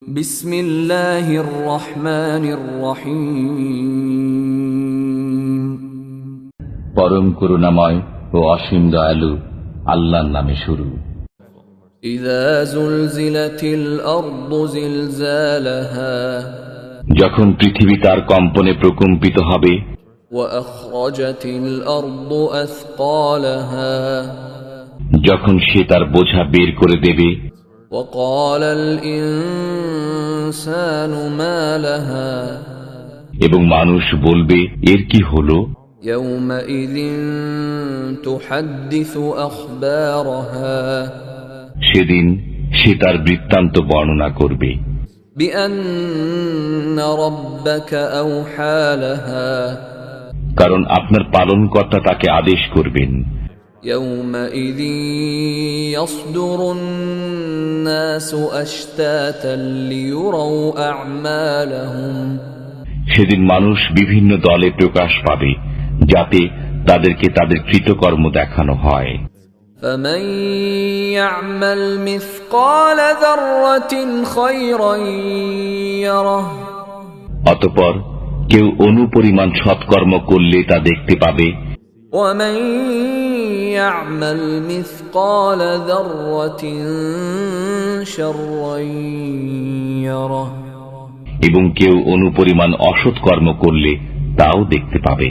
বিসমিল্লাহির রহমানির রহিম। পরম করুণাময় ও অসীম দয়ালু আল্লাহর নামে শুরু। ইযা যুলজিলাতিল আরদু জিলজালাহা যখন পৃথিবী তার কম্পনে প্রকম্পিত হবে, ওয়া আখরাজাতিল আরদু আথকালাহা যখন সে তার বোঝা বের করে দেবে, ওয়া ক্বালাল ইনসানু মা লাহা এবং মানুষ বলবে এর কি হলো, ইয়াওমাইযিন তুহাদ্দিসু আখবারাহা সেদিন সে তার বৃত্তান্ত বর্ণনা করবে। বিআন্না রাব্বাকা আওহা লাহা কারণ আপনার পালনকর্তা তাকে আদেশ করবেন। يومئذ يصدر الناس أشتاتا ليروا أعمالهم সেদিন মানুষ বিভিন্ন দলে প্রকাশ পাবে, যাতে তাদেরকে তাদের কৃতকর্ম দেখানো হয়। فمن يعمل مثقال ذرة خيرا يره অতঃপর কেউ অনুপরিমাণ সৎকর্ম করলে তা দেখতে পাবে, ومن يعمل مثقال ذرة شرا يره এবং কেউ অনুপরিমাণ অসৎ কর্ম করলে তাও দেখতে পাবে।